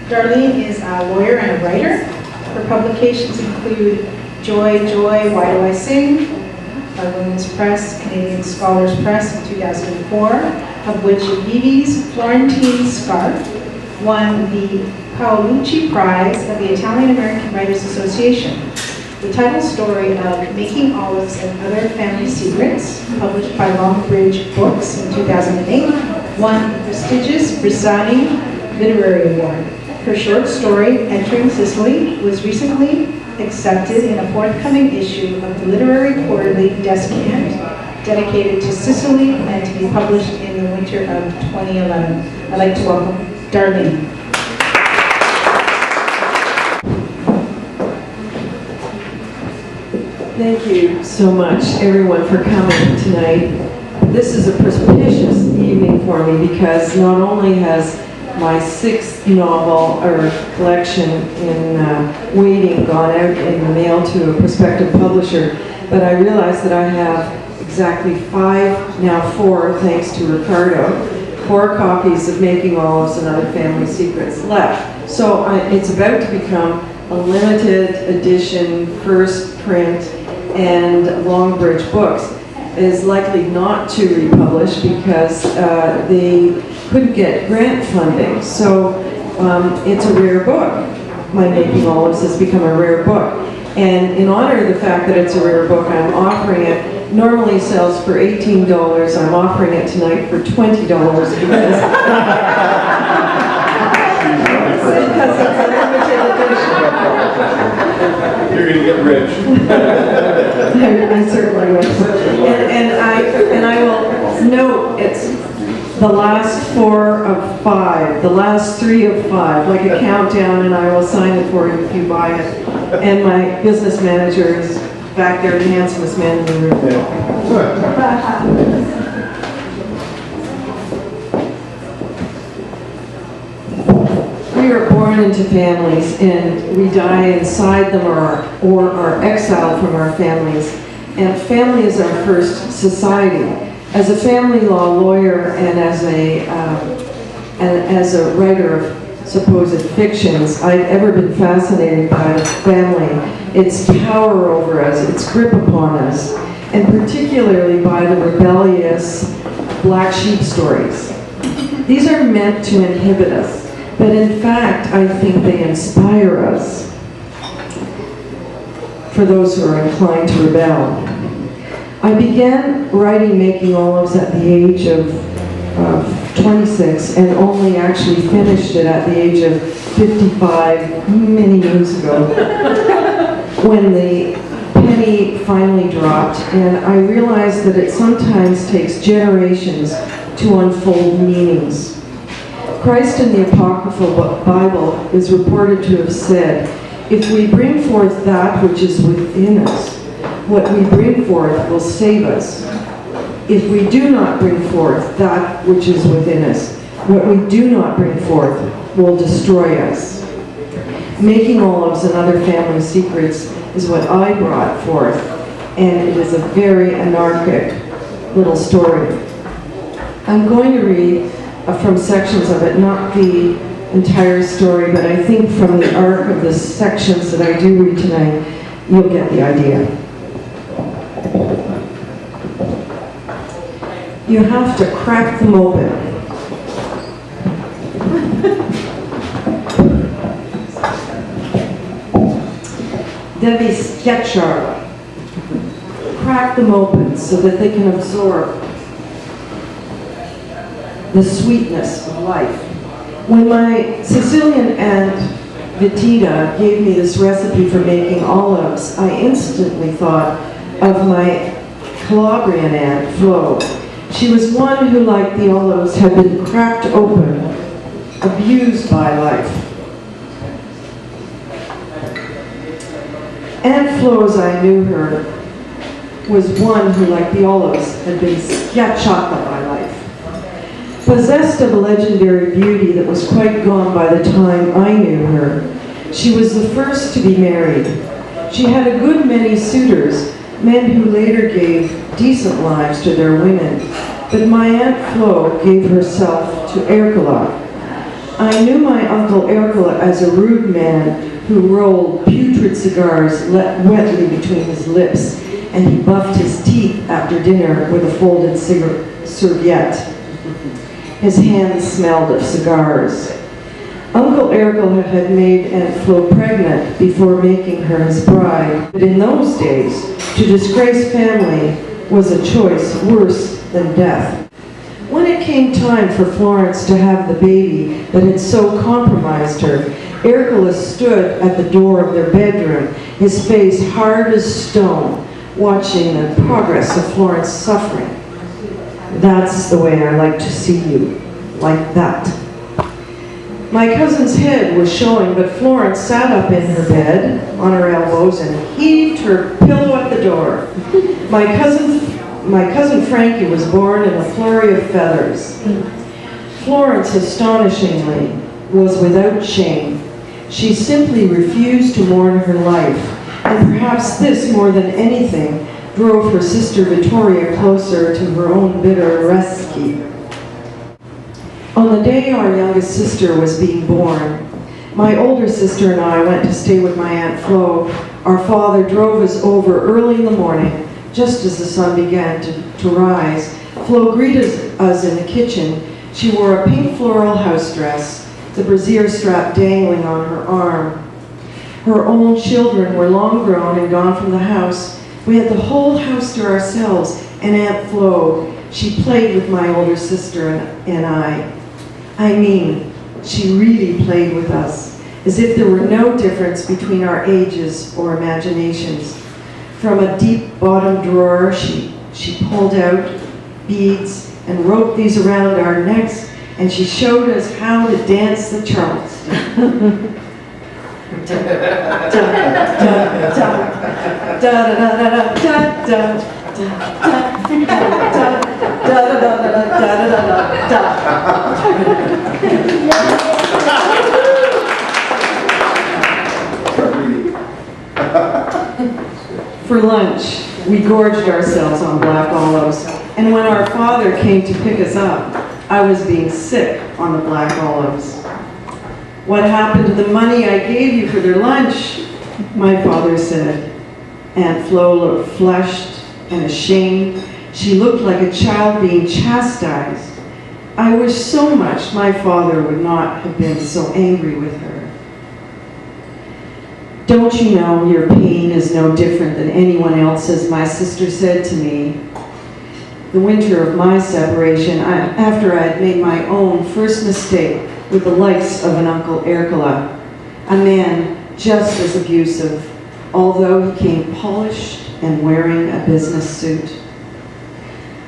Darlene is a lawyer and a writer. Her publications include Joy, Joy, Why Do I Sing? By Women's Press, Canadian Scholars Press in 2004, of which Vivi's Florentine Scarf won the Paolucci Prize of the Italian American Writers Association. The title story of Making Olives and Other Family Secrets, published by Longbridge Books in 2008, won the prestigious Bressani Literary Award. Her short story, Entering Sicily, was recently accepted in a forthcoming issue of the Literary Quarterly Descant, dedicated to Sicily and to be published in the winter of 2011. I'd like to welcome Darlene. Thank you so much, everyone, for coming tonight. This is a prestigious evening for me because not only has my 6th novel or collection in waiting gone out in the mail to a prospective publisher, but I realize that I have exactly 5, now 4, thanks to Ricardo, 4 copies of Making Olives and Other Family Secrets left. So it's about to become a limited edition, first print, and Longbridge Books is likely not to republish because they couldn't get grant funding. So it's a rare book. My Making Olives has become a rare book. And in honor of the fact that it's a rare book, I'm offering it. Normally sells for $18. I'm offering it tonight for $20 because it's a limited edition. You're going to get rich. I certainly will. And I will note it's the last 4 of 5, the last 3 of 5, like a countdown, and I will sign it for you if you buy it. And my business manager is back there, the handsomest man in the room. We are born into families and we die inside them or are exiled from our families. And family is our first society. As a family law lawyer and as a writer of supposed fictions, I've ever been fascinated by family, its power over us, its grip upon us, and particularly by the rebellious black sheep stories. These are meant to inhibit us, but in fact, I think they inspire us for those who are inclined to rebel. I began writing Making Olives at the age of 26 and only actually finished it at the age of 55 many years ago when the penny finally dropped, and I realized that it sometimes takes generations to unfold meanings. Christ in the Apocryphal Bible is reported to have said, "If we bring forth that which is within us, what we bring forth will save us. If we do not bring forth that which is within us, what we do not bring forth will destroy us." Making Olives and Other Family Secrets is what I brought forth, and it is a very anarchic little story. I'm going to read from sections of it, not the entire story, but I think from the arc of the sections that I do read tonight, you'll get the idea. You have to crack them open. Devi Sketchar. Crack them open so that they can absorb the sweetness of life. When my Sicilian aunt Vitita gave me this recipe for making olives, I instantly thought of my Calabrian aunt Flo. She was one who, like the olives, had been cracked open, abused by life. Aunt Flo, as I knew her, was one who, like the olives, had been schiacciata by life. Possessed of a legendary beauty that was quite gone by the time I knew her, she was the first to be married. She had a good many suitors, men who later gave decent lives to their women, but my Aunt Flo gave herself to Ercola. I knew my Uncle Ercole as a rude man who rolled putrid cigars wetly between his lips, and he buffed his teeth after dinner with a folded serviette. His hands smelled of cigars. Uncle Ercole had made Aunt Flo pregnant before making her his bride, but in those days, to disgrace family was a choice worse than death. When it came time for Florence to have the baby that had so compromised her, Ercole stood at the door of their bedroom, his face hard as stone, watching the progress of Florence's suffering. That's the way I like to see you, like that. My cousin's head was showing, but Florence sat up in her bed on her elbows and heaved her pillow at the door. My cousin Frankie was born in a flurry of feathers. Florence, astonishingly, was without shame. She simply refused to mourn her life, and perhaps this, more than anything, drove her sister Vittoria closer to her own bitter rescue. On the day our youngest sister was being born, my older sister and I went to stay with my Aunt Flo. Our father drove us over early in the morning, just as the sun began to rise. Flo greeted us in the kitchen. She wore a pink floral house dress, the brassiere strap dangling on her arm. Her own children were long grown and gone from the house. We had the whole house to ourselves, and Aunt Flo, she played with my older sister and I. I mean, she really played with us, as if there were no difference between our ages or imaginations. From a deep bottom drawer, she pulled out beads and wrote these around our necks, and she showed us how to dance the Charleston. For lunch, we gorged ourselves on black olives, and when our father came to pick us up, I was being sick on the black olives. "What happened to the money I gave you for their lunch?" my father said. Aunt Flo looked flushed and ashamed. She looked like a child being chastised. I wish so much my father would not have been so angry with her. "Don't you know your pain is no different than anyone else's," my sister said to me. The winter of my separation, after I had made my own first mistake with the likes of an Uncle Ercole, a man just as abusive, although he came polished and wearing a business suit.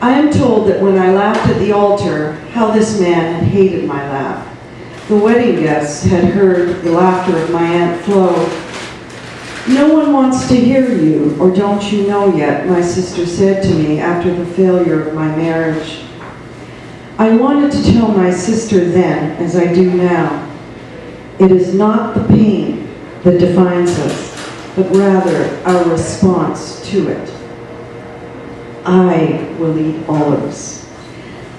I am told that when I laughed at the altar, how this man had hated my laugh. The wedding guests had heard the laughter of my Aunt Flo. "No one wants to hear you, or don't you know yet," my sister said to me after the failure of my marriage. I wanted to tell my sister then, as I do now, it is not the pain that defines us, but rather our response to it. I will eat olives.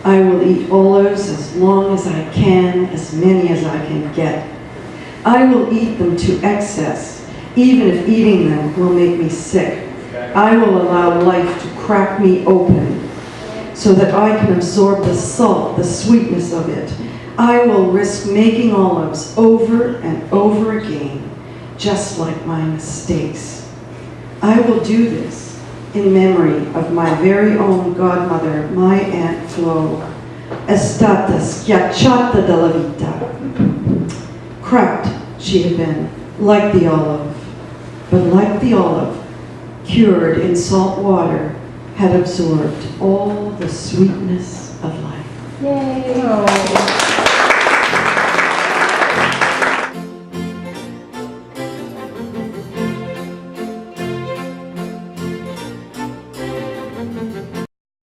I will eat olives as long as I can, as many as I can get. I will eat them to excess, even if eating them will make me sick. I will allow life to crack me open so that I can absorb the salt, the sweetness of it. I will risk making olives over and over again, just like my mistakes. I will do this in memory of my very own godmother, my Aunt Flo. È stata schiacciata dalla vita. Cracked she had been, like the olive, but like the olive, cured in salt water, had absorbed all the sweetness of life. Yay! Oh.